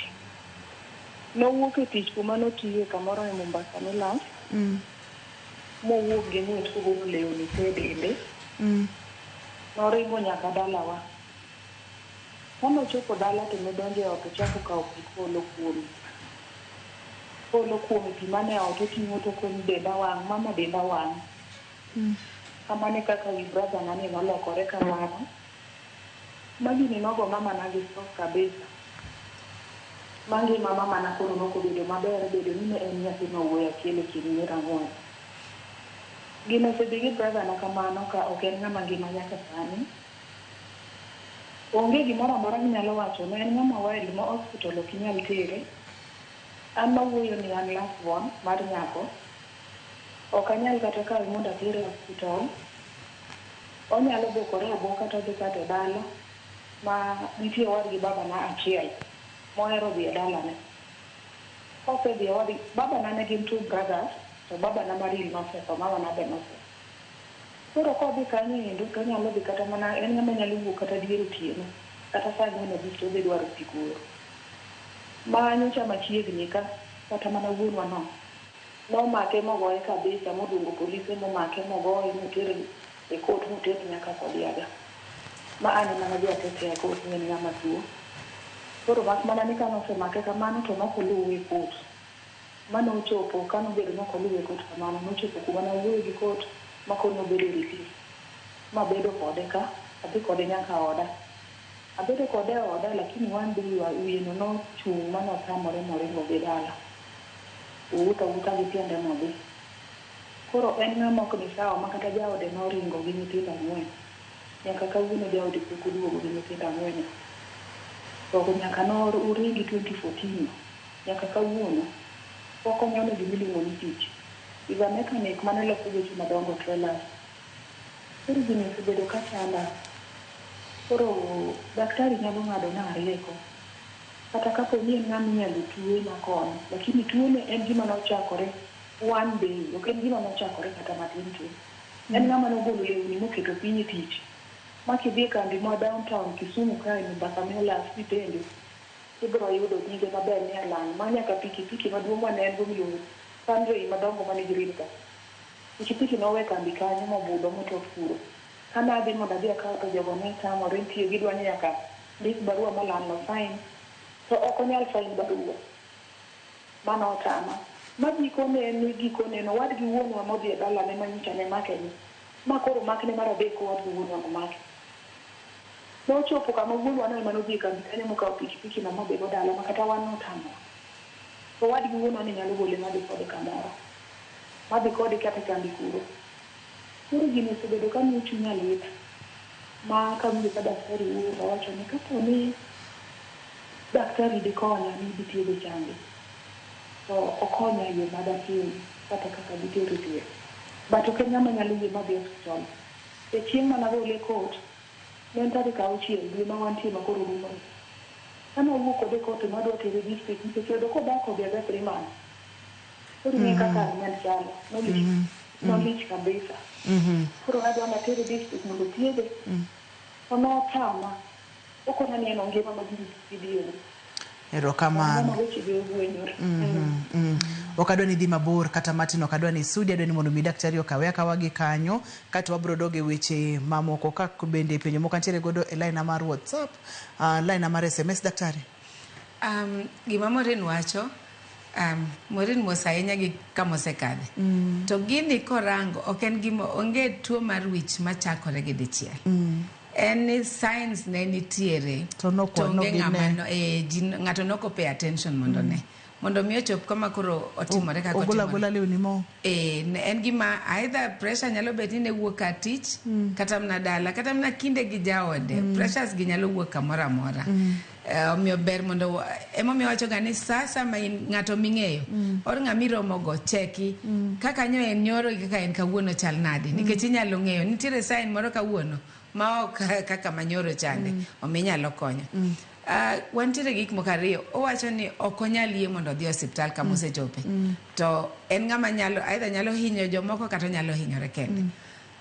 nowuok e tich kuma notiye kamoro e Mombasa Milas mowuok gi ng'wech kogolo lewni te dende noringo nyaka dalawa Kano chopo dala to medonje ot chako ka opolo kuomi. Polo kuomi pimane ot oting'o to kuom denda wang', mama denda wang'. Kamane kaka wi brother nani nolokore kamano. Magini nogo mama nagi stroke kabisa. Mangi mama na koro noko bedo maber bedo ni en nyathi ma wuoyi achiel e kind nyiri ang'wen. Gino osebigi brother na kamano ka ok en ng'ama ngima nyaka sani. Onge gimoro amora minyalo wacho ne en ng'ama wild ma hospital ok inyal tere. An mawuoyo ni an last born mar nyako. Ok anyal kata kawe mondo atere hospital. Onyalo bokore abo kata dhi kata dala ma nitie wadgi baba na achiel mohero dhi e dalane. Osedhi e wadgi baba na ne gin 2 brothers to baba na maril nosetho, mama na be nosetho. Koro kodhi kanyo endo to nyalo dhi kata mana en ng'ama nyalo wuok kata dier otieno kata saa ang'wen abich to odhi dwaro sikuro. Ma nyocha machiegni ka kata mana wuonwa no nomake mogoye kabisa, modungo polise momake mogoye motere e kot motere nyaka Kodiaga. Ma an mana dhi atete e kot ni en ng'ama tuo. Koro mak mana ni kano osemake kamano to nokoluwe e kot. Mano ochopo kano bedo nokoluwe e kot kamano nochopo kuma na wuoyo gi kot makono bedo release. Ma bedo kode ka, adhi kode nyaka oda. Abedo kode oda lakini wan dhi wieno no chung' mano tamore moringo gi dala. Wuta gi tiende modhi. Koro en ng'ama ok ni sawa ma kata jaode noringo gi nyithindo 4. Nyaka kawuono jaode pok oduogo gi nyithindo 4. To nyaka no uringi 2014 nyaka kawuono pok onyono gi miluongo ni tich. Iga mekanik mane loso weche madongo trailers. Koro gini osebedo ka chanda. Koro daktari nyalo ng'ado na rieko. Kata kapo ni en ng'ama inyalo tuwe na kono, lakini tuwe ne en gima nochakore one day, ok en gima nochakore kata matin tin. En ng'ama nogolo lewni moketo piny tich. Ma kidhi kambi ma downtown Kisumu kae ni Bakamelas kitende. Ibro yudo nyinge maber ni alang' ma nyaka pikipiki maduong' ma ne en go miluongo Sandrey madongo mane giringa. Pikipiki nowe kambi kanyo mobudho motok furo. Kana adhi mondo adhi akaw to jogo ne tamore nitie gidwa ni nyaka ndik barua molando sign. To ok onyal sign barua. Mano otama. Magikone ni gikone no wadgi wuonwa modhi e dalane manyicha ne make ni. Ma koro makne mar adek wadgi wuonwa nomake. Nochopo kama wuonwa no ema nodhi e kambi kanyo mokawo pikipiki na modhi go dala ma kata wan notamo. To wadgi wuonwa ni nyalo gole madhi kode kamoro. Madhi kode kata kambi kuro. Koro gini osebedo ka miyo chunya lit. Ma kawinjo ka daktari wuoyo wacho ni kapo ni daktari di konya ni dhi thiedho changi. To okonya yo madatim kata kaka gitero thieth. But ok en ng'ama nyalo yie madhi hospital. E chieng' managole kot, ne en tarik 6 dwe ma wantie ma koro rumo. Kane owuok kode kot madwa tere district nikech yudo kodak Kodiaga 3 months. Koro ni kaka nyan chalo. Nolich kabisa. Koro adwa natere district mondo thiedhe. Ono tama. Okona ni en ngima magidhiyo. Erokamano. Okadwa ni dhi mabor kata matin, okadwa ni sudi, adwa ni mondo mi daktari okawe akawa gi kanyo kata wabro doge weche mamoko ka bende penjo moko antiere godo e line mar WhatsApp, line mar SMS daktari. Gima Morin wacho, Morin mosa ahinya gi kama osekadhe. To gini korango ok en gima onge tuo mar wich machakore gi dichiel. En science ne nitiere to onge ng'ato noko pay attention mondo ne mondo mi ochop kama koro otimore kaka otimore. En gima either pressure nyalo bet ni ne wuok atich kata mna dala kata mna kinde gi jaode. Pressures gi nyalo wuok kamoro amora. Omiyo ber mondo emomiyo wacho ga ni sasa ma ng'ato ming'eyo or ng'ami romo go cheki kaka nyo en nyoro kaka en kawuono chal nade nikech inyalo ng'eyo nitiere sign moro kawuono ma ok kaka manyoro chande omi nyalo konyo. Wantiere gik moko ariyo. Owacho ni ok onyal yie mondo odhi osiptal kama osechope. To en ng'ama nyalo either nyalo hinyo jomoko kata nyalo hinyore kende.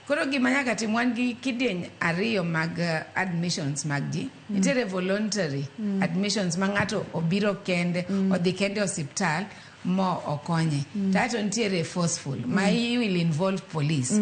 Koro gima nyaka tim wan gi kidieny ariyo mag admissions mag ji. Nitiere voluntary admissions ma ng'ato obiro kende, odhi kende osiptal mo okonye. Tato ntiere forceful. Ma will involve police.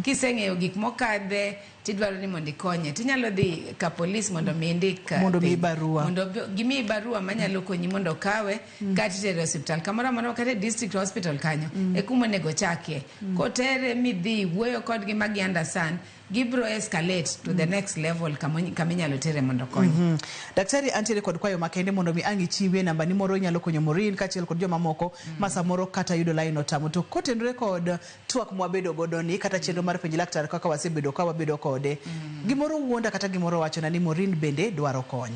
Kiseng'eyo gik mokadhe tidwaro ni mondo ikonye. Tinyalo dhi ka police mondo mi indik mondo mi barua. Mondo gimi barua manyalo konyi mondo kawe kati tere hospital. Kamora mano kate district hospital kanyo. E kuma nego chakie. Kotere midhi wuoyo kodgi magi understand. Gibro escalate to the next level kaminyalo tere mondo konyi. Daktari antiere kod kwayo makende mondo mi angi chiwe namba ni moro nyalo konyo Maureen kachiel kod joma moko masa moro kata yudo line otamo to kotenore kod twak mwabedo godo ni kata chenro mar penj laktar kaka wasebedo ka wabedo kode gimoro wuonda kata gimoro wacho na ni Maureen bende dwaro kony.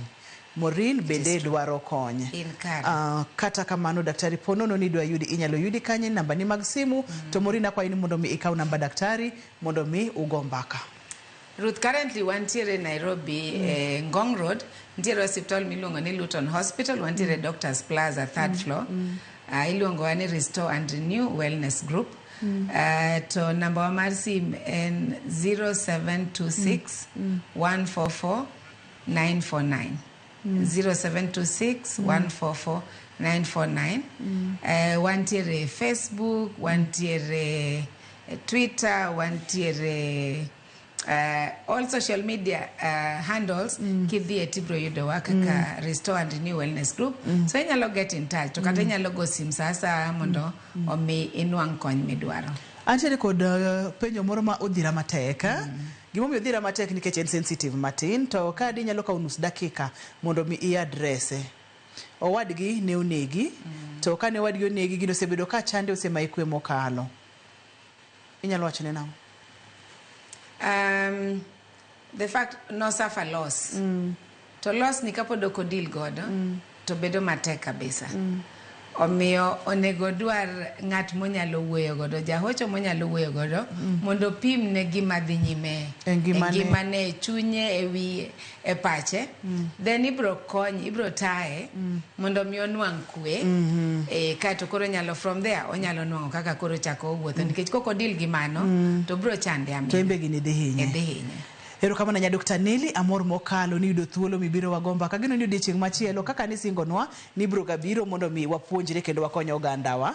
Maureen bende dwaro kony. Kata kamano daktari ponono ni dwa yudi inyalo yudi kanye namba ni mag simu to Maureen akwayi ni mondo mi ikaw namba daktari mondo mi ugombaka. Ruth, currently wantiere Nairobi Ngong Road, ntiere hospital miluongo ni Luton Hospital, wantiere Doctors Plaza, 3rd floor. Iluongo ni Restore and Renew Wellness Group. To number wa mar sim en 0726 144 949. 0726 144 949. Wantiere Facebook, wantiere Twitter, wantiere all social media handles kidhi etibro yudo kaka Restore and Renew Wellness Group. So inyalo get in touch to kata inyalo go sim sasa mondo omi inwang' kony midwaro. Antiere kod penjo moro ma odhira matek. Gimomiyo odhira matek nikech en sensitive matin to kadi nyalo kawo nus dakika mondo mi i-addresse. Owadgi ne onegi to kane owadgi onegi gino osebedo ka chande osema ikwe mokalo. Inyalo wacho ne nang'o? The fact no suffer loss. To loss ni kapod ok odil godo to bedo matek kabisa. Omiyo onego dwar ng'at monyalo wuoyo godo, jahocho monyalo wuoyo godo mondo pim ne gima dhi nyime ngimane chunye ewi e pache. Then ibro kony, ibro tae mondo mi onwang' kwe. Kato koro nyalo from there onyalo nwang'o kaka koro chako wuotho nikech koko dil gimano to bro chande amina. Kembe gini dhi hinye. Erokamano nya Dr. Nelly amor mokalo ni yudo thuolo mibiro wagomba kagino ni odiechieng' machielo kaka ni singonwa ni biro gabiro mondo mi wapuonjre kendo wakonyo ogandawa.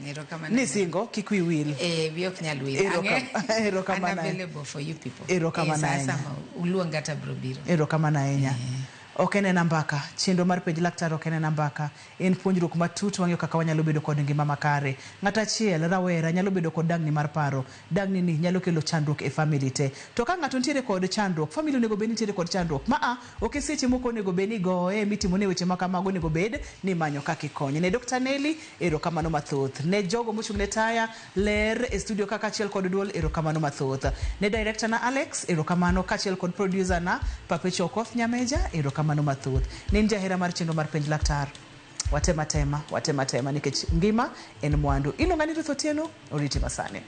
Erokamano. Ni singo kik wi wil. Wiok nyal wil. Erokamano. I'm available for you people. Erokamano. Sasa uluonga ta biro biro. Erokamano ahinya. okene nambaka chenro mar penj laktar okene nambaka en puonjruok matut wang'eyo kaka wanyalo bedo kod ngima makare. Ng'at achiel rawera nyalo bedo kod dangni mar paro, dangni ni nyalo kelo chandruok e family te. To ka ng'ato nitiere kod chandruok, family onego bed nitiere kod chandruok, ok seche moko onego bed ni goye mitimo ne weche makamago, onego bed ni manyo kaka ikonye. Ne Dr. Nelly erokamano mathoth, ne jogo mochung' ne taya ler e studio kaka achiel kod duol erokamano mathoth, ne director na Alex erokamano kachiel kod producer na Papecho Okoth Nyameja erokamano mathoth. Ne jahera mar chenro mar penj laktar, watema tema nikech ngima en mwandu. Ilongani Ruth Otieno, oriti masane.